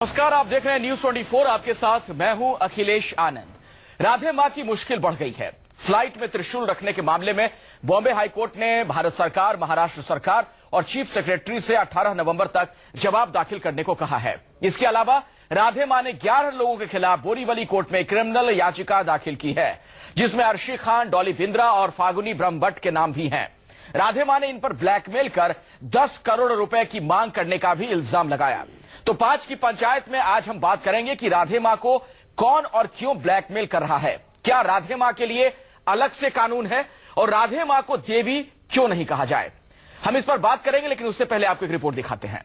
नमस्कार, आप देख रहे हैं न्यूज 24। आपके साथ मैं हूं अखिलेश आनंद। राधे मां की मुश्किल बढ़ गई है। फ्लाइट में त्रिशूल रखने के मामले में बॉम्बे हाईकोर्ट ने भारत सरकार, महाराष्ट्र सरकार और चीफ सेक्रेटरी से 18 नवंबर तक जवाब दाखिल करने को कहा है। इसके अलावा राधे मां ने 11 लोगों के खिलाफ बोरीवली कोर्ट में क्रिमिनल याचिका दाखिल की है, जिसमें अर्शी खान, डॉली बिंद्रा और फागुनी ब्रह्मभट्ट के नाम भी हैं। राधे मां ने इन पर ब्लैकमेल कर 10 करोड़ रुपए की मांग करने का भी इल्जाम लगाया। तो 5 की पंचायत में आज हम बात करेंगे कि राधे मां को कौन और क्यों ब्लैकमेल कर रहा है। क्या राधे मां के लिए अलग से कानून है और राधे मां को देवी क्यों नहीं कहा जाए, हम इस पर बात करेंगे। लेकिन उससे पहले आपको एक रिपोर्ट दिखाते हैं।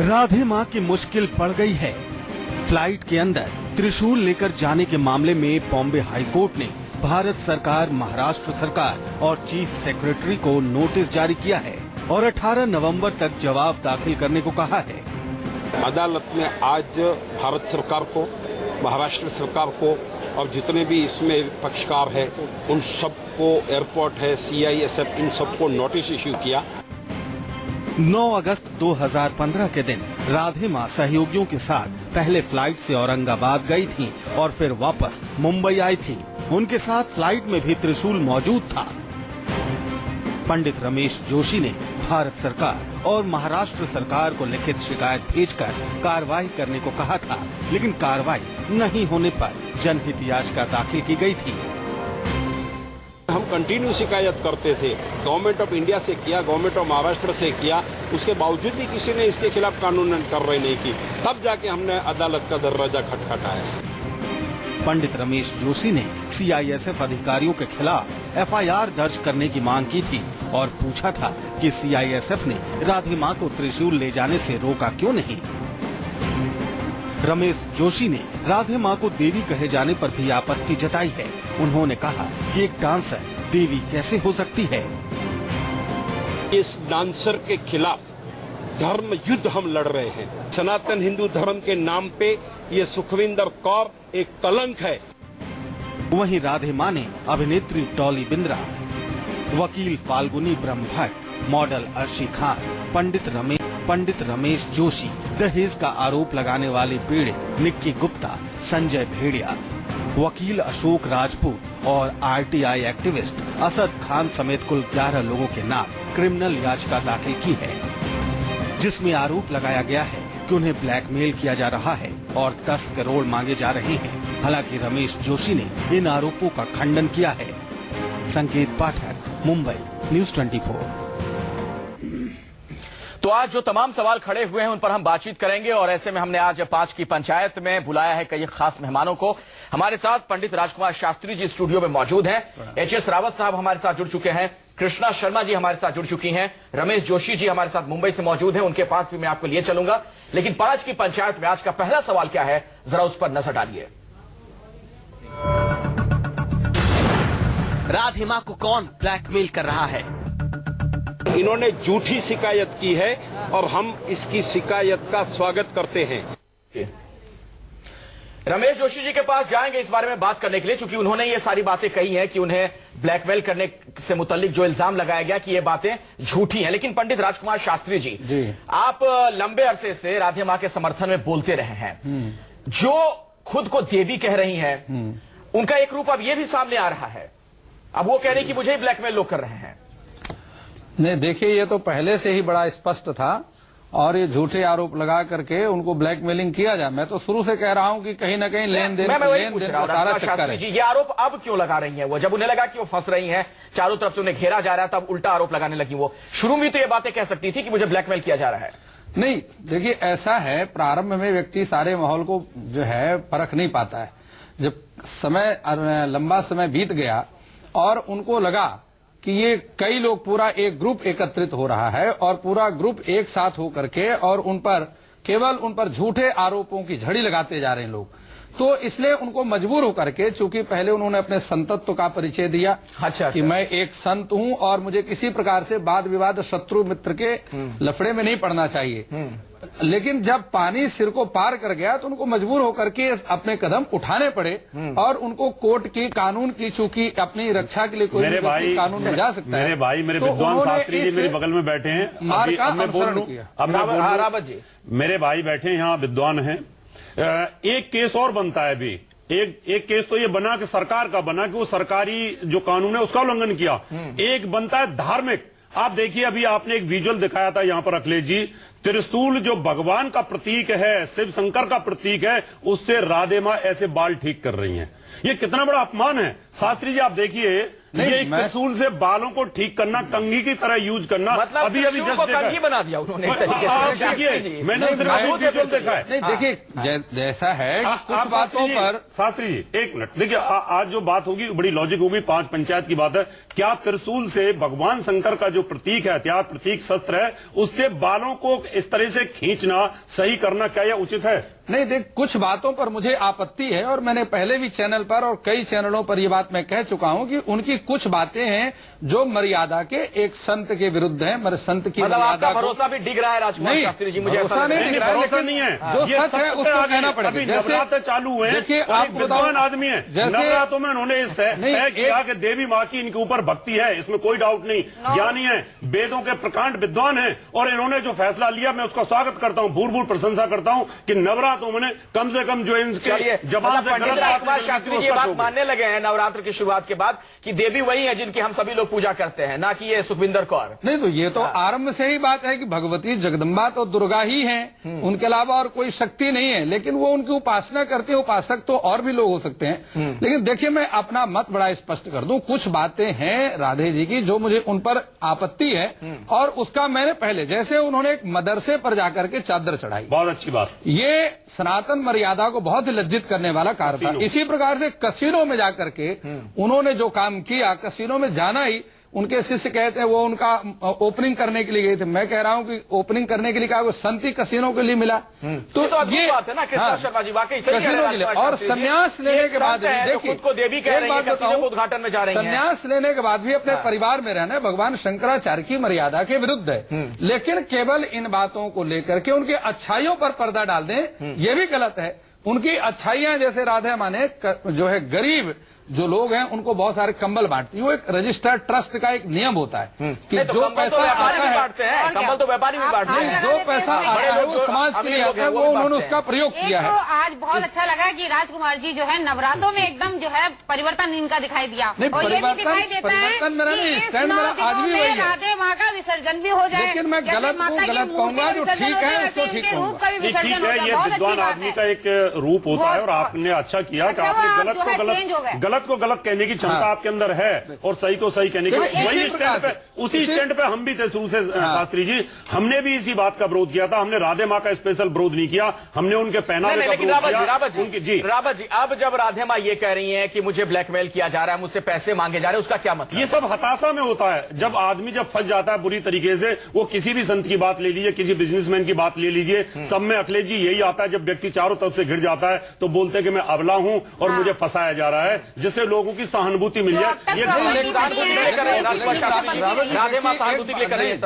राधे मां की मुश्किल पड़ गई है। फ्लाइट के अंदर त्रिशूल लेकर जाने के मामले में बॉम्बे हाईकोर्ट ने भारत सरकार, महाराष्ट्र सरकार और चीफ सेक्रेटरी को नोटिस जारी किया है और 18 नवंबर तक जवाब दाखिल करने को कहा है। अदालत ने आज भारत सरकार को, महाराष्ट्र सरकार को और जितने भी इसमें पक्षकार हैं उन सबको, एयरपोर्ट है, CISF, इन सबको नोटिस इश्यू किया। 9 अगस्त 2015 के दिन राधे मां सहयोगियों के साथ पहले फ्लाइट से औरंगाबाद गई थीं और फिर वापस मुंबई आई थीं। उनके साथ फ्लाइट में भी त्रिशूल मौजूद था। पंडित रमेश जोशी ने भारत सरकार और महाराष्ट्र सरकार को लिखित शिकायत भेजकर कार्रवाई करने को कहा था, लेकिन कार्रवाई नहीं होने पर जनहित याचिका दाखिल की गई थी। हम कंटिन्यू शिकायत करते थे, गवर्नमेंट ऑफ इंडिया से किया, गवर्नमेंट ऑफ महाराष्ट्र से किया, उसके बावजूद भी किसी ने इसके खिलाफ कानून कार्रवाई नहीं की। तब जाके हमने अदालत का दरवाजा खटखटाया। पंडित रमेश जोशी ने CISF अधिकारियों के खिलाफ FIR दर्ज करने की मांग की थी और पूछा था कि CISF ने राधे मां को त्रिशूल ले जाने से रोका क्यों नहीं। रमेश जोशी ने राधे मां को देवी कहे जाने पर भी आपत्ति जताई है। उन्होंने कहा कि एक डांसर देवी कैसे हो सकती है। इस डांसर के खिलाफ धर्म युद्ध हम लड़ रहे हैं। सनातन हिंदू धर्म के नाम पे ये सुखविंदर कौर एक कलंक है। वहीं राधे मां ने अभिनेत्री डॉली बिंद्रा, वकील फाल्गुनी ब्रह्मभट्ट, मॉडल अर्शी खान, पंडित रमेश जोशी, दहेज का आरोप लगाने वाले पीड़ित निक्की गुप्ता, संजय भेड़िया, वकील अशोक राजपूत और RTI एक्टिविस्ट असद खान समेत कुल 11 लोगों के नाम क्रिमिनल याचिका दाखिल की है, जिसमें आरोप लगाया गया है कि उन्हें ब्लैकमेल किया जा रहा है और 10 करोड़ मांगे जा रहे हैं। हालांकि रमेश जोशी ने इन आरोपों का खंडन किया है। संकेत पाठक, मुंबई, न्यूज 24। तो आज जो तमाम सवाल खड़े हुए हैं उन पर हम बातचीत करेंगे और ऐसे में हमने आज 5 की पंचायत में बुलाया है कई खास मेहमानों को। हमारे साथ पंडित राजकुमार शास्त्री जी स्टूडियो में मौजूद हैं, HS रावत साहब हमारे साथ जुड़ चुके हैं, कृष्णा शर्मा जी हमारे साथ जुड़ चुकी हैं, रमेश जोशी जी हमारे साथ मुंबई से मौजूद हैं, उनके पास भी मैं आपको लिए चलूंगा। लेकिन 5 की पंचायत में आज का पहला सवाल क्या है, जरा उस पर नजर डालिए। राधे मां को कौन ब्लैकमेल कर रहा है? इन्होंने झूठी शिकायत की है और हम इसकी शिकायत का स्वागत करते हैं। रमेश जोशी जी के पास जाएंगे इस बारे में बात करने के लिए, क्योंकि उन्होंने ये सारी बातें कही हैं कि उन्हें ब्लैकमेल करने से मुतालिक जो इल्जाम लगाया गया कि ये बातें झूठी हैं। लेकिन पंडित राजकुमार शास्त्री जी, आप लंबे अरसे से राधे मां के समर्थन में बोलते रहे हैं। जो खुद को देवी कह रही हैं, उनका एक रूप अब ये भी सामने आ रहा है। अब वो कह रही कि मुझे ही ब्लैकमेल लोग कर रहे हैं। नहीं, देखिए, ये तो पहले से ही बड़ा स्पष्ट था और ये झूठे आरोप लगा करके उनको ब्लैकमेलिंग किया जाए। मैं तो शुरू से कह रहा हूं कि कहीं ना कहीं लेन देन का सारा चक्कर है। जी, ये आरोप अब क्यों लगा रही हैं वो? जब उन्हें लगा कि वो फंस रही हैं, चारों तरफ से उन्हें घेरा जा रहा है, तब उल्टा आरोप लगाने लगी वो। शुरू में तो ये बातें कह सकती थी कि मुझे ब्लैकमेल किया जा रहा है। नहीं, देखिए, ऐसा है, प्रारंभ में व्यक्ति सारे माहौल को जो है परख नहीं पाता है। जब समय लंबा समय बीत गया और उनको लगा कि ये कई लोग, पूरा एक ग्रुप एकत्रित हो रहा है और पूरा ग्रुप एक साथ होकर के और केवल उन पर झूठे आरोपों की झड़ी लगाते जा रहे हैं लोग, तो इसलिए उनको मजबूर होकर के, चूंकि पहले उन्होंने अपने संतत्व का परिचय दिया कि मैं एक संत हूं और मुझे किसी प्रकार से वाद विवाद, शत्रु मित्र के लफड़े में नहीं पड़ना चाहिए, लेकिन जब पानी सिर को पार कर गया तो उनको मजबूर होकर के अपने कदम उठाने पड़े और उनको कोर्ट की कानून की, चूंकि अपनी रक्षा के लिए कोई मेरे भाई कानून में जा सकता है। मेरे भाई, मेरे तो विद्वान उन्होंने शास्त्री जी मेरे बगल में बैठे हैं। मार का अब मैं बोल अनुसरण लूं, किया। अब मैं बोल लूं। रावत जी, मेरे भाई बैठे हैं यहाँ, विद्वान हैं। एक केस और बनता है अभी। एक केस तो ये बना कि सरकार का बना कि वो सरकारी जो कानून है उसका उल्लंघन किया। एक बनता है धार्मिक। आप देखिए, अभी आपने एक विजुअल दिखाया था यहाँ पर अखिलेश जी, त्रिशूल जो भगवान का प्रतीक है, शिव शंकर का प्रतीक है, उससे राधे माँ ऐसे बाल ठीक कर रही हैं। ये कितना बड़ा अपमान है। शास्त्री जी आप देखिए, ये एक त्रिशूल से बालों को ठीक करना, कंघी की तरह यूज करना, मतलब अभी त्रिशूल को कंघी बना दिया उन्होंने एक तरीके से। देखिए, मैंने सिर्फ विजुअल देखा है। नहीं देखिए, जैसा है कुछ बातों पर। शास्त्री जी एक मिनट देखिए, आज जो बात होगी बड़ी लॉजिक होगी, 5 पंचायत की बात है। क्या त्रिशूल से भगवान शंकर का जो प्रतीक है, हथियार प्रतीक शस्त्र है, उससे बालों को इस तरह से खींचना, सही करना, क्या यह उचित है? नहीं देख, कुछ बातों पर मुझे आपत्ति है और मैंने पहले भी चैनल पर और कई चैनलों पर यह बात मैं कह चुका हूं कि उनकी कुछ बातें हैं जो मर्यादा के, एक संत के विरुद्ध हैं। मेरे संत की मतलब मर्यादा आपका भरोसा भी डिग रहा है राजकुमार शास्त्री जी, मुझे ऐसा भरोसा लग रहा है। नहीं दिख रहा है, भरोसा लेकिन नहीं है। जो ये सच है सबसे उसको आगे कहना अभी पड़ेगा। जैसे नवरात्र चालू है, देखिए, और आपको विद्वान बताऊं, आदमी है, जैसे नवरात्रों में उन्होंने तय किया कि देवी माँ की इनके ऊपर भक्ति है, इसमें कोई डाउट नहीं, ज्ञानी है, वेदों के प्रकांड विद्वान है, और इन्होंने जो फैसला लिया मैं उसका स्वागत करता हूँ, भूर भूर प्रशंसा करता हूँ कि नवरात्रों में कम से कम जो इनके जबान से पंडित राजकुमार शास्त्री जी ये बात मानने लगे हैं नवरात्र की शुरुआत के बाद कि देवी वही है जिनकी हम सभी लोग पूजा करते हैं, ना कि ये सुखविंदर कौर। नहीं, तो ये तो आरंभ से ही बात है कि भगवती जगदम्बा तो दुर्गा ही हैं, उनके अलावा और कोई शक्ति नहीं है, लेकिन वो उनकी उपासना करते हैं। उपासक तो और भी लोग हो सकते हैं, लेकिन देखिए, मैं अपना मत बड़ा स्पष्ट कर दूं। कुछ बातें हैं राधे जी की जो मुझे उन पर आपत्ति है, और उसका मैंने पहले, जैसे उन्होंने एक मदरसे पर जाकर के चादर चढ़ाई, बहुत अच्छी बात। ये सनातन मर्यादा को बहुत ही लज्जित करने वाला कार्य था। इसी प्रकार से कसीनो में जाकर के उन्होंने जो काम किया, कसीनो में जाना ही, उनके शिष्य कहते हैं वो उनका ओपनिंग करने के लिए गए थे। मैं कह रहा हूं कि ओपनिंग करने के लिए कहा, वो संति कसीनो के लिए मिला। तो ये बात है ना कृष्णा शर्मा जी, वाकई सही कसीनो के लिए। और संन्यास लेने के बाद देखिए, खुद को देवी कह रही है, कसीनो को उद्घाटन में जा रही है। संन्यास लेने के बाद भी अपने परिवार में रहना भगवान शंकराचार्य की मर्यादा के विरुद्ध है, लेकिन केवल इन बातों को लेकर के उनकी अच्छाइयों पर पर्दा डाल दें, यह भी गलत है। उनकी अच्छाइयां, जैसे राधा माने जो है गरीब जो लोग हैं उनको बहुत सारे कंबल बांटती है। वो एक रजिस्टर्ड ट्रस्ट का एक नियम होता है कि तो जो पैसा आता है, बांटते हैं कंबल तो व्यापारी भी बांटते हैं, जो पैसा आता है वो समाज के लिए आता है, वो उन्होंने उसका प्रयोग किया है। तो आज बहुत अच्छा लगा कि राजकुमार जी जो है नवरात्रों में एकदम जो है परिवर्तन इनका दिखाई दिया, और ये भी दिखाई देता है कि स्टैंड मेरा आज भी वही है। राधे माँ का विसर्जन भी हो जाए। लेकिन मैं गलत को गलत कहूंगा, जो ठीक है उसको ठीक रूप का भी ठीक विसर्जन हो है, जाए, ये बहुत अच्छी विद्वान बात आदमी का एक रूप होता है, और आपने अच्छा किया कि आपने गलत को गलत कहने की क्षमता आपके अंदर है, और सही को सही कहने की। वही स्टैंड पे, उसी स्टैंड पे हम भी थे शुरू से शास्त्री जी। हमने भी इसी बात का विरोध किया था। हमने राधे माँ का स्पेशल विरोध नहीं किया, हमने उनके पहनावे का विरोध किया। रावत जी, अब जब राधे माँ ये कह रही हैं कि मुझे ब्लैकमेल किया जा रहा है, मुझसे पैसे मांगे जा रहे हैं, उसका क्या मतलब? ये सब हताशा में होता है। जब आदमी जब फंस जाता है बुरी तरीके से, वो किसी भी संत की बात ले लीजिए, किसी बिजनेसमैन की बात ले लीजिए, सब में अखिलेश जी यही आता है। जब व्यक्ति चारों तरफ से घिर जाता है तो बोलते हैं कि मैं अबला हूं और मुझे फंसाया जा रहा है, जिससे लोगों की सहानुभूति मिल जाए।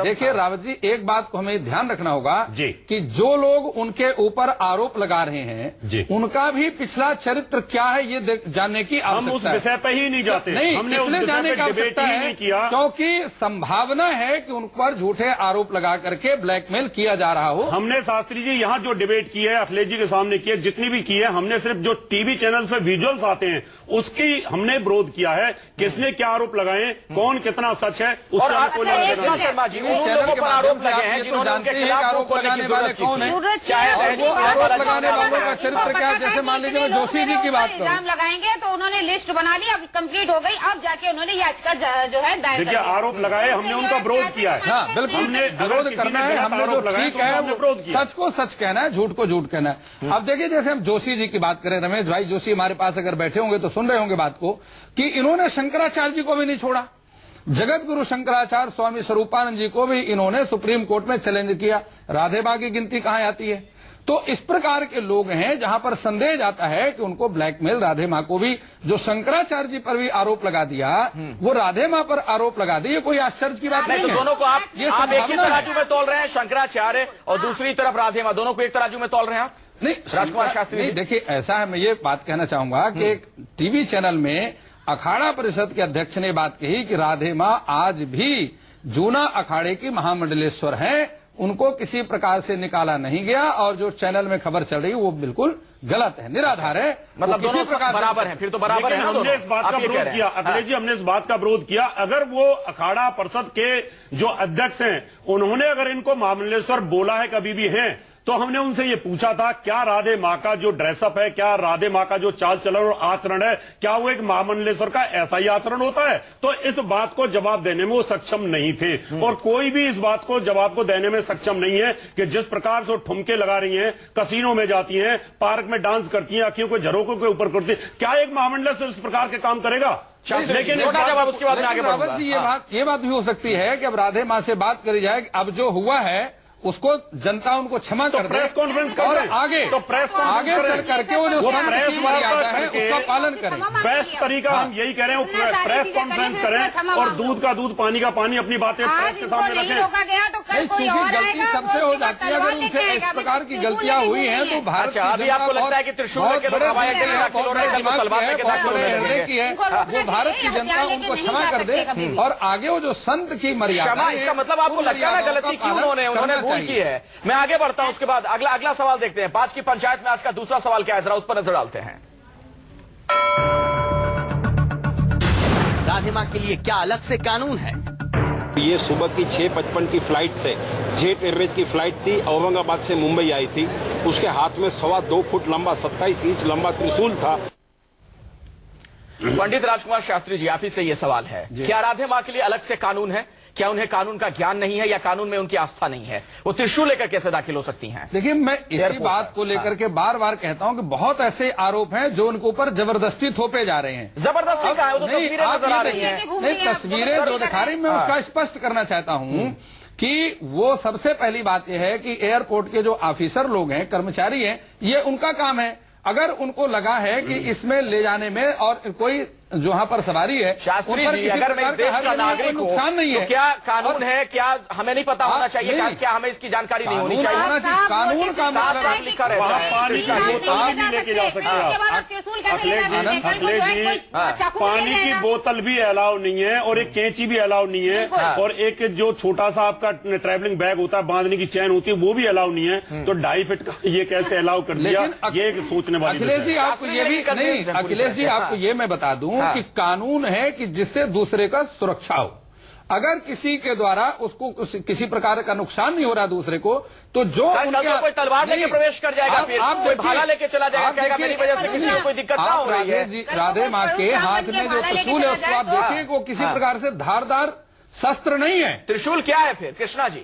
देखिए रावत जी, एक बात को हमें ध्यान रखना होगा कि जो लोग उनके ऊपर आरोप लगा रहे हैं, उनका भी पिछला चरित्र क्या है ये जानने की आवश्यकता है। हम उस विषय पर ही नहीं जाते, नहीं, हमने इसलिए जानने की आवश्यकता है क्योंकि संभावना है कि उन पर झूठे आरोप लगा करके ब्लैकमेल किया जा रहा हो। हमने शास्त्री जी यहाँ जो डिबेट की है अखिलेश जी के सामने की है, जितनी भी की है, हमने सिर्फ जो टीवी चैनल पे विजुअल्स आते हैं उसकी हमने विरोध किया है। किसने क्या आरोप लगाए, कौन कितना सच है, उसका कोई शर्मा जी, उन लोगों पर आरोप लगे हैं जिन्होंने उनके खिलाफ आरोप लगाने वाले कौन है, वो आरोप लगाने वालों का चरित्र क्या है। जैसे मान लीजिए मैं जोशी जी की बात करूं, इल्जाम लगाएंगे तो उन्होंने लिस्ट बना ली, अब कंप्लीट हो गई, अब जाके उन्होंने याचिका जो है दायर देखिए आरोप लगाए, हमने उनका विरोध किया है। हाँ बिल्कुल, हमने विरोध करना है, हमने जो ठीक है वो सच को सच कहना है, झूठ को झूठ कहना है। अब देखिए जैसे हम जोशी जी की बात करें, रमेश भाई जोशी हमारे पास अगर बैठे होंगे तो सुन रहे होंगे बात को, कि इन्होंने शंकराचार्य जी को भी नहीं छोड़ा, जगत गुरु शंकराचार्य स्वामी स्वरूपानंद जी को भी इन्होंने सुप्रीम कोर्ट में चैलेंज किया। राधे मां की गिनती कहां आती है? तो इस प्रकार के लोग हैं जहां पर संदेह जाता है कि उनको ब्लैकमेल, राधे मां को भी जो शंकराचार्य जी पर भी आरोप लगा दिया, वो राधे मां पर आरोप लगा दिया, कोई आश्चर्य की बात नहीं तो है। दोनों को आप ये एक ही संभावना है। तराजू में तोल रहे हैं, शंकराचार्य और दूसरी तरफ राधे मां, दोनों को एक तराजू में तोल रहे हैं आप? नहीं, राजकुमार शास्त्री नहीं, जी। देखिए ऐसा है, मैं ये बात कहना चाहूंगा कि एक टीवी चैनल में अखाड़ा परिषद के अध्यक्ष ने बात कही कि राधे मां आज भी जूना अखाड़े की महामंडलेश्वर हैं, उनको किसी प्रकार से निकाला नहीं गया, और जो चैनल में खबर चल रही है वो बिल्कुल गलत है, निराधार है। मतलब वो दोनों बराबर हैं, फिर तो बराबर है लेकिन ना हमने दोनों? इस बात आप का ये कह विरोध रहे किया, हैं। अखिलेश जी, हमने इस बात का विरोध किया, अगर वो अखाड़ा परिषद के जो अध्यक्ष हैं उन्होंने अगर इनको महामंडलेश्वर बोला है, कभी भी हैं, तो हमने उनसे ये पूछा था क्या राधे मां का जो ड्रेसअप है, क्या राधे मां का जो चाल चलन और आचरण है, क्या वो एक महामंडलेश्वर का ऐसा ही आचरण होता है? तो इस बात को जवाब देने में वो सक्षम नहीं थे, और कोई भी इस बात को जवाब को देने में सक्षम नहीं है कि जिस प्रकार से वो ठुमके लगा रही हैं, कसीनों में जाती हैं, पार्क में डांस करती हैं, आंखों को झरोकों के ऊपर करती हैं, क्या एक महामंडलेश्वर इस प्रकार के काम करेगा? लेकिन छोटा जवाब, उसके बाद में आगे रावत बढ़ूंगा। जी, ये बात भी हो सकती है कि अब राधे मां से बात करी जाए कि अब जो हुआ है उसको जनता उनको क्षमा कर दे, प्रेस कॉन्फ्रेंस और करें। आगे तो प्रेस कॉन्फ्रेंस आगे करें। चल करके वो जो वो संत प्रेस की मर्यादा है करके उसका पालन करें। बेस्ट तरीका हम यही कह रहे हैं, प्रेस कॉन्फ्रेंस करें और दूध का दूध, पानी का पानी, अपनी बातें प्रेस के सामने रखें। रोका गया तो कल कोई चूंकि और गलती आएगा, सबसे वो हो उसके जाती है, बाद अगर तलवार उनसे लेके इस आएगा, प्रकार की त्रिशूल गलतियां लेके हुई हैं घूमेंगे। तो भारत अच्छा, की अभी जनता आपको लगता है कि त्रिशूल लेके लोग हवाई अड्डे में दाखिल हो रहे हैं, कल को तलवार लेके दाखिल हो रहे हैं। हृदय की है, इनको रोकना वो भारत की चाहिए, जनता हथियार उनको लेके क्षमा नहीं कर जा दे, सकते कभी भी। और आगे वो जो संत की मर्यादा क्षमा, है, इसका मतलब आपको उन लगता है ना मर्यादाओं गलती का क्यों पालन उन्होंने करना भूल की चाहिए। है। मैं आगे बढ़ता हूं, उसके बाद अगला सवाल देखते हैं। 5 की पंचायत में आज का दूसरा सवाल क्या है, जरा उस पर नजर डालते हैं। राधे मां के लिए क्या अलग से कानून है? ये सुबह की 6:55 की फ्लाइट से जेट एयरवेज की फ्लाइट थी, औरंगाबाद से मुंबई आई थी। उसके हाथ में 2.25 फुट लंबा 27 इंच लंबा त्रिशूल था। पंडित राजकुमार शास्त्री जी, आप ही से ये सवाल है, क्या राधे मां के लिए अलग से कानून है? क्या उन्हें कानून का ज्ञान नहीं है, या कानून में उनकी आस्था नहीं है? वो त्रिशूल लेकर कैसे दाखिल हो सकती हैं? देखिए, मैं इसी एयरपोर्ट बात पर। को लेकर के बार बार कहता हूं कि बहुत ऐसे आरोप हैं जो उनके ऊपर जबरदस्ती थोपे जा रहे हैं। जबरदस्ती का है, वो तो नहीं, तस्वीरें आप नजर आ ये रही देखिए, हैं। नहीं, तस्वीरें जो दिखा रही, मैं उसका स्पष्ट करना चाहता हूं कि वो सबसे पहली बात यह है कि एयरपोर्ट के जो ऑफिसर लोग हैं, कर्मचारी हैं, ये उनका काम है। अगर उनको लगा है कि इसमें ले जाने में और कोई जो यहाँ पर सवारी है, शास्त्री उन पर जी, किसी अगर मैं प्रकार इस देश का कोई नागरिक हूं, नुकसान नहीं तो है। क्या कानून और है, क्या हमें नहीं पता होना चाहिए, नहीं। क्या हमें इसकी जानकारी नहीं होनी कानून चाहिए? होना चाहिए। कानून का साफ मतलब साफ लिखा रहता वहाँ है। पानी की बोतल भी लेके जा सकते हैं। अखिलेश जी, पानी की बोतल भी अलाउ नहीं है, और एक कैंची भी अलाउ नहीं है, और एक जो छोटा सा आपका ट्रैवलिंग बैग होता है, बांधने की चैन होती है, वो भी अलाउ नहीं है। तो 2.5 फीट का ये कैसे अलाउ कर दिया? लेकिन ये एक सोचने वाली अखिलेश जी, बात है। आपको ये भी नहीं, अखिलेश जी, आपको ये मैं बता दूं कि कानून है कि जिससे दूसरे का सुरक्षा हो। अगर किसी के द्वारा उसको किसी प्रकार का नुकसान नहीं हो रहा दूसरे को, तो जो सर, कल को कोई तलवार लेके प्रवेश कर जाएगा, फिर कोई भाला लेके चला जाएगा, कहेगा मेरी वजह से किसी को कोई दिक्कत ना हो रही है। राधे मां के हाथ में जो त्रिशूल है उसको आप देखिए, वो किसी प्रकार से धारदार शस्त्र नहीं है। त्रिशूल क्या है फिर, कृष्णा जी?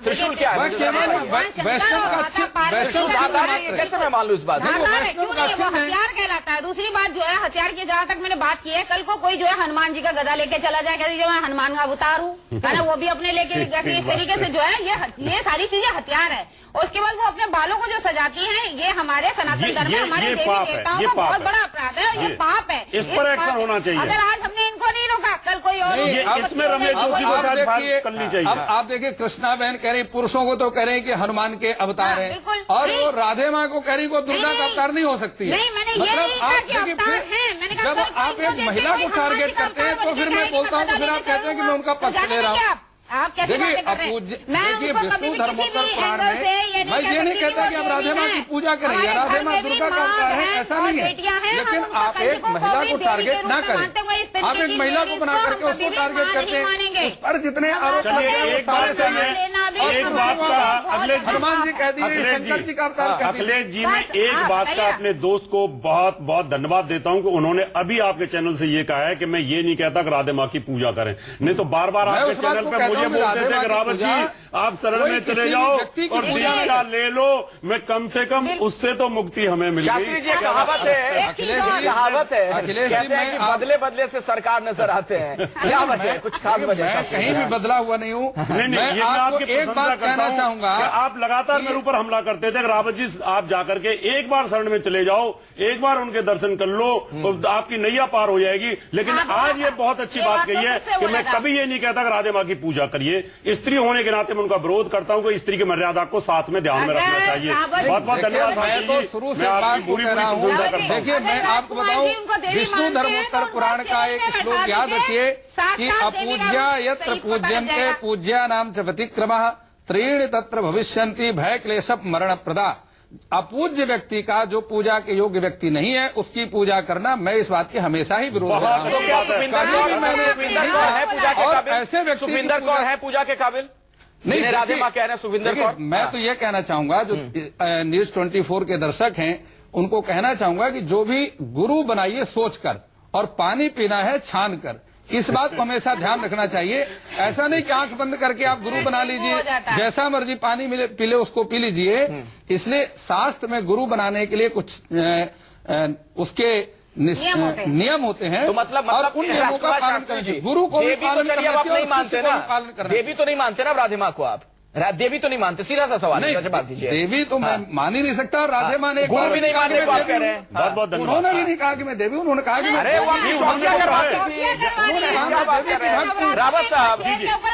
त्रिशूल क्या है? वैष्णव का त्रिशूल धारदार नहीं है, कैसे मैं मान लूं इस बात? हथियार कहलाता है। दूसरी बात जो है, हथियार की जहां तक मैंने बात की है, कल को कोई जो है हनुमान जी का गदा लेके चला जाए, कहते मैं हनुमान का अवतार हूँ, है ना, वो भी अपने लेके, इस तरीके से जो है ये सारी चीजें हथियार है। और उसके बाद वो अपने बालों को जो सजाती हैं, ये हमारे सनातन धर्म में हमारे देवी देवताओं का बहुत बड़ा अपराध है, और ये पाप है। इस पर एक्शन होना चाहिए। अगर आज हमने इनको नहीं रोका, कल कोई और इसमें रमेश जोशी को शायद बात करनी चाहिए। अब आप देखिए, कृष्णा बहन कह रही पुरुषों को तो कह रहे हैं कि हनुमान के अवतार हैं, बिल्कुल। और नहीं। वो राधे माँ को कह रही को दुर्गा का अवतार नहीं हो सकती है। नहीं, मैंने ये नहीं कहा कि अवतार हैं। मैंने कहा जब आप एक महिला को टारगेट करते हैं तो फिर मैं बोलता हूँ, तो फिर आप कहते हैं कि मैं उनका पक्ष ले रहा हूँ। आप कैसे बातें कर रहे हैं? मैं देखिए, उनको कभी विष्णु भी धर्मोत्तर किसी भी पुराण एंगल से ये में मैं ये नहीं कहता कि आप राधे माँ की पूजा करें या राधे माँ दुर्गा का अवतार है, ऐसा नहीं है। लेकिन आप एक महिला को टारगेट ना करें। आप एक महिला को बना करके उसको टारगेट करते हैं, उस पर जितने आरोप एक बात सही है, एक बात का हनुमान जी कह दिए, शंकर जी का अवतार कह दिए। अखिलेश जी, मैं एक बात का अपने दोस्त को बहुत बहुत धन्यवाद देता हूं कि उन्होंने अभी आपके चैनल से ये कहा है कि मैं ये नहीं कहता कि राधे माँ की पूजा करें, नहीं तो बार बार आपके चैनल पे मुझे बोलते थे कि रावत जी आप शरण में चले जाओ और दीक्षा ले लो, मैं कम से कम उससे तो मुक्ति हमें मिल शास्त्री गई। जी, कहावत है, अखिलेश जी, कहावत है, अखिलेश जी, कहते हैं कि बदले बदले से सरकार नजर आते हैं। क्या वजह है, कुछ खास वजह? मैं कहीं भी बदला हुआ नहीं हूँ। नहीं, ये मैं मैं आपको आपके एक बात कहना चाहूंगा, आप लगातार मेरे ऊपर हमला करते थे। रावत जी, आप जाकर के एक बार शरण में चले जाओ, एक बार उनके दर्शन कर लो, तो आपकी नैया पार हो जाएगी। लेकिन आज ये बहुत अच्छी बात कही है कि मैं कभी ये नहीं कहता कि राधे माँ की पूजा करिए। स्त्री होने के नाते मैं उनका विरोध करता हूँ कि स्त्री की मर्यादा को साथ में ध्यान में रखना चाहिए। बहुत बहुत धन्यवाद। मैं तो शुरू से बात को कह रहा हूँ। देखिए, मैं आपको बताऊं, विष्णु धर्मोत्तर पुराण का एक श्लोक याद रखिए कि अपूज्या यत्र पूज्यन्ते पूज्यानां च व्यतिक्रमः त्रीणि तत्र भविष्यन्ति भय क्लेश मरण प्रदा। अपूज्य व्यक्ति का, जो पूजा के योग्य व्यक्ति नहीं है, उसकी पूजा करना, मैं इस बात की हमेशा ही विरोध कर रहा हूँ। और ऐसे व्यक्ति सुखविंदर कौर है पूजा के काबिल नहीं? राधे माँ कह रहे हैं सुखविंदर कौर। मैं तो ये कहना चाहूंगा, जो न्यूज 24 के दर्शक हैं, उनको कहना चाहूंगा कि जो भी गुरु बनाइए सोचकर, और पानी पीना है छान कर। इस बात को हमेशा ध्यान रखना चाहिए। ऐसा नहीं कि आंख बंद करके आप गुरु बना लीजिए, जैसा मर्जी पानी मिले पी ले, उसको पी लीजिए। इसलिए शास्त्र में गुरु बनाने के लिए कुछ उसके नियम होते हैं। तो मतलब उन नियमों का पालन करना। गुरु को भी पालन करना चाहिए, पालन करना। देवी तो नहीं मानते ना राधे माँ को आप? देवी तो नहीं मानते, सीधा सा सवाल है। जवाब दीजिए। देवी तो मैं मान ही नहीं सकता, और राधे माँ ने एक बार भी नहीं मानने को आप कह रहे हैं। बहुत बहुत धन्यवाद। उन्होंने भी नहीं कहा कि मैं देवी, उन्होंने कहा कि रावत साहब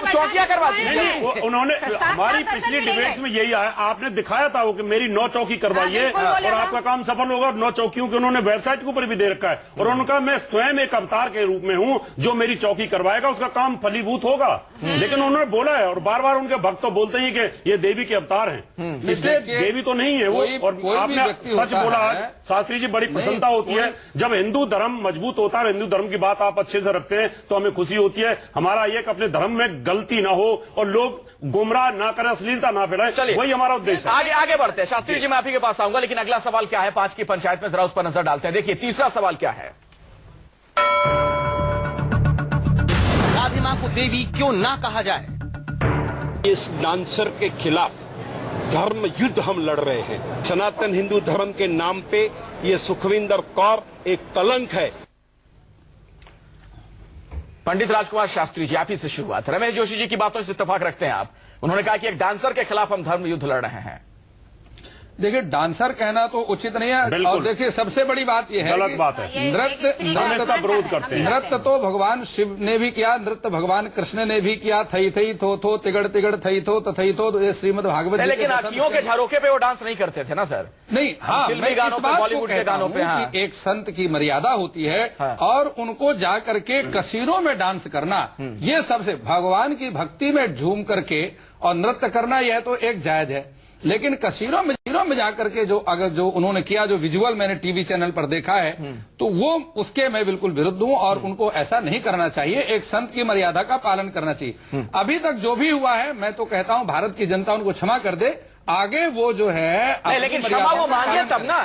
चौकिया करवा दी। उन्होंने हमारी पिछली डिबेट्स में यही आया, आपने दिखाया था वो कि मेरी 9 चौकी करवाइए और आपका काम सफल होगा। 9 चौकियों के उन्होंने वेबसाइट के ऊपर भी दे रखा है, और उनका मैं स्वयं एक अवतार के रूप में हूं, जो मेरी चौकी करवाएगा उसका काम फलीभूत होगा। लेकिन उन्होंने बोला है, और बार बार उनके भक्त तो बोलते हैं कि ये देवी के अवतार हैं, इसलिए देवी तो नहीं है वो। और आपने सच बोला, शास्त्री जी, बड़ी प्रसन्नता होती है जब हिंदू धर्म मजबूत होता है, हिंदू धर्म की बात आप अच्छे से रखते हैं, तो हमें खुशी होती है। हमारा एक अपने धर्म में गलती ना हो और लोग गुमराह ना करें, अश्लीलता ना फैलाएं, वही हमारा उद्देश्य है। आगे बढ़ते हैं। शास्त्री जी, मैं आप ही के पास आऊंगा, लेकिन अगला सवाल क्या है 5 की पंचायत में, जरा उस पर नजर डालते हैं। देखिए तीसरा सवाल क्या है। राधे माँ को देवी क्यों ना कहा जाए? इस डांसर के खिलाफ धर्म युद्ध हम लड़ रहे हैं। सनातन हिंदू धर्म के नाम पे ये सुखविंदर कौर एक कलंक है। पंडित राजकुमार शास्त्री जी, आप ही से शुरुआत। रमेश जोशी जी की बातों से इत्तेफाक रखते हैं आप? उन्होंने कहा कि एक डांसर के खिलाफ हम धर्म युद्ध लड़ रहे हैं। देखिए, डांसर कहना तो उचित नहीं है। और देखिए, सबसे बड़ी बात यह है, गलत बात है, नृत्य का विरोध करते हैं। नृत्य तो भगवान शिव ने भी किया, नृत्य भगवान कृष्ण ने भी किया। थई थई थो थो तिगड़ तिगड़ थई थो तथई थो, ये श्रीमद् भागवत जी। लेकिन आंखियों के झरोके पे वो डांस नहीं करते थे ना सर? नहीं, हाँ, मैं इस बात को कहता हूं कि एक संत की मर्यादा होती है, और उनको जा करके कसीरों में डांस करना, ये सबसे भगवान की भक्ति में झूम करके और नृत्य करना, यह तो एक जायज है। लेकिन कसीरों में जाकर के जो उन्होंने किया, जो विजुअल मैंने टीवी चैनल पर देखा है, तो वो उसके मैं बिल्कुल विरुद्ध हूं, और उनको ऐसा नहीं करना चाहिए। एक संत की मर्यादा का पालन करना चाहिए। अभी तक जो भी हुआ है, मैं तो कहता हूं भारत की जनता उनको क्षमा कर दे। आगे वो जो है नहीं, लेकिन क्षमा वो मांगे तब ना,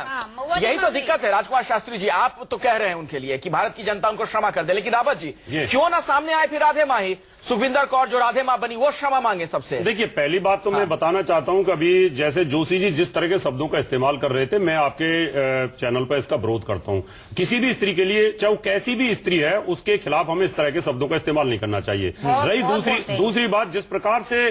यही तो दिक्कत है। राजकुमार शास्त्री जी, आप तो कह रहे हैं उनके लिए कि भारत की जनता उनको क्षमा कर दे, लेकिन रावत जी क्यों ना सामने आए फिर राधे माँ ही, सुखविंदर कौर जो राधे माँ बनी, वो क्षमा मांगे सबसे? देखिए, पहली बात तो मैं बताना चाहता हूं कि अभी जैसे जोशी जी जिस तरह के शब्दों का इस्तेमाल कर रहे थे, मैं आपके चैनल पर इसका विरोध करता हूं। किसी भी स्त्री के लिए, चाहे वो कैसी भी स्त्री है, उसके खिलाफ हमें इस तरह के शब्दों का इस्तेमाल नहीं करना चाहिए। रही दूसरी बात, जिस प्रकार से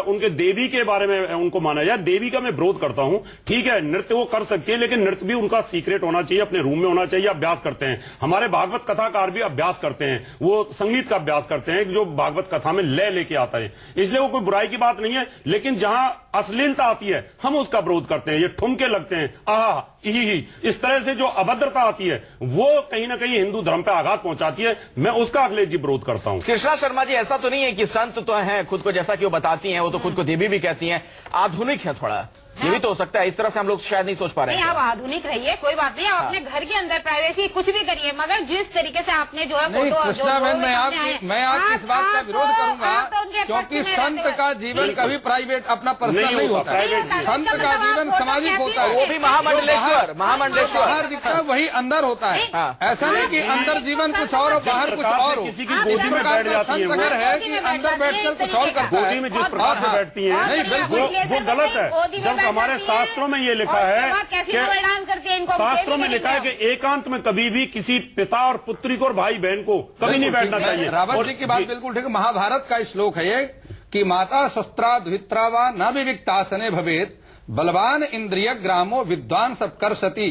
उनके देवी के बारे में उनको माना जाए, देवी का मैं विरोध करता हूं। ठीक है, नृत्य वो कर सकती है, लेकिन नृत्य भी उनका सीक्रेट होना चाहिए, अपने रूम में होना चाहिए। अभ्यास करते हैं, हमारे भागवत कथाकार भी अभ्यास करते हैं, वो संगीत का अभ्यास करते हैं, जो भागवत कथा में लय लेके आता है, इसलिए वो कोई बुराई की बात नहीं है। लेकिन जहां अश्लीलता आती है, हम उसका विरोध करते हैं। ये ठुमके लगते हैं, आहा ही, इस तरह से जो अभद्रता आती है, वो कहीं ना कहीं हिंदू धर्म पर आघात पहुंचाती है। मैं उसका अखिलेश जी विरोध करता हूं। कृष्णा शर्मा जी, ऐसा तो नहीं है कि संत तो हैं खुद को, जैसा कि वो बताती हैं, वो तो खुद को देवी भी कहती हैं, आधुनिक है थोड़ा, ये भी तो हो सकता है। इस तरह से हम लोग शायद नहीं सोच पा रहे हैं। नहीं, आप आधुनिक रहिए, कोई बात नहीं, आप अपने घर के अंदर प्राइवेसी कुछ भी करिए, मगर जिस तरीके से आपने जो है फोटो, कृष्णा बहन, मैं आपकी इस बात का विरोध करूंगा, क्योंकि संत का जीवन कभी प्राइवेट अपना पर्सनल नहीं होता है। संत का जीवन सामाजिक होता है। वो भी महामंडलेश्वर बाहर दिखता है वही अंदर होता है। ऐसा नहीं कि अंदर जीवन कुछ और बाहर कुछ और हो। किसी की गोदी में बैठ जाती है, अगर है कि अंदर बैठकर कुछ और करता है, गोदी में जिस प्रकार से बैठती है, नहीं, बिल्कुल वो गलत है। जब हमारे शास्त्रों में ये लिखा है कि शास्त्रों में लिखा है कि एकांत में कभी भी किसी पिता और पुत्री को और भाई बहन को कभी नहीं बैठना चाहिए। रावत जी की बात बिल्कुल ठीक है। महाभारत का श्लोक है ये कि माता शस्त्रा द्वित्रा वा न विविक्तासने भवेत, बलवान इंद्रिय ग्रामो विद्वान सब कर सती।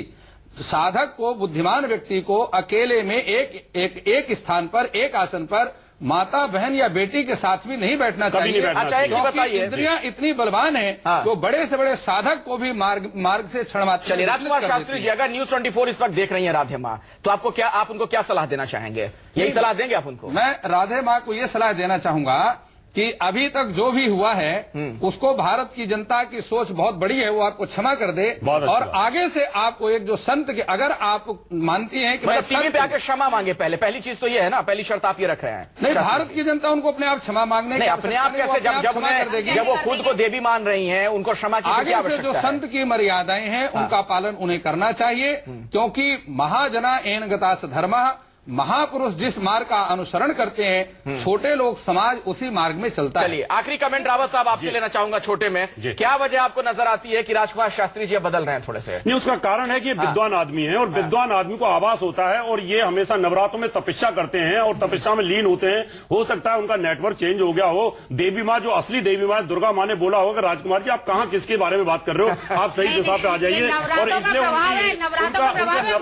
साधक को, बुद्धिमान व्यक्ति को अकेले में एक स्थान पर, एक आसन पर माता, बहन या बेटी के साथ भी नहीं बैठना कभी नहीं चाहिए। बैठना अच्छा, एक चीज क्योंकि बताइए। इंद्रियां इतनी बलवान है हाँ। जो बड़े से बड़े साधक को भी मार्ग से क्षणमात्र चलिए, राजकुमार विचलित कर शास्त्री देती जी, है। अगर न्यूज 24 इस वक्त देख रही हैं राधे माँ, तो आप उनको क्या सलाह देना चाहेंगे? यही सलाह देंगे आप उनको? मैं राधे माँ को ये सलाह देना चाहूंगा कि अभी तक जो भी हुआ है उसको भारत की जनता की सोच बहुत बड़ी है, वो आपको क्षमा कर दे। बहुत अच्छा और बात। आगे से आपको एक जो संत के, अगर आप मानती हैं कि मैं मतलब टीवी संत पे हूं, आकर क्षमा मांगे पहली चीज तो ये है ना, पहली शर्त आप ये रख रहे हैं। नहीं, शर्त भारत की जनता उनको अपने आप क्षमा मांगने नहीं, की अपने आप आवश्यकता नहीं, कैसे? वो अपने आप क्षमा कर देगी। जब वो खुद को देवी मान रही हैं, उनको क्षमा की आगे क्या से जो आवश्यकता है? संत की मर्यादाएं हैं उनका पालन उन्हें करना चाहिए, क्योंकि महाजना एन गतास धर्मः, महापुरुष जिस मार्ग का अनुसरण करते हैं, छोटे लोग समाज उसी मार्ग में चलता है। चलिए, आखिरी कमेंट रावत साहब आपसे लेना चाहूंगा छोटे में। जी। क्या वजह आपको नजर आती है कि राजकुमार शास्त्री जी अब बदल रहे हैं थोड़े से? नहीं, उसका कारण है कि ये विद्वान आदमी है और विद्वान आदमी को आभास होता है और ये हमेशा नवरात्रों में तपस्या करते हैं और तपस्या में लीन होते हैं। हो सकता है उनका नेटवर्क चेंज हो गया हो। देवी माँ, जो असली देवी माँ दुर्गा माँ ने बोला होगा, राजकुमार जी आप कहाँ किसके बारे में बात कर रहे हो, आप सही दिशा पे आ जाइए। और इसलिए नवरात्रों का प्रभाव है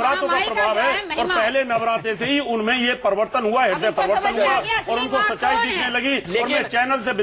और पहले नवरात्रे से ही उनमें ये परिवर्तन हुआ, हृदय परिवर्तन हुआ और उनको सच्चाई दिखने लगी। और मैं चैनल से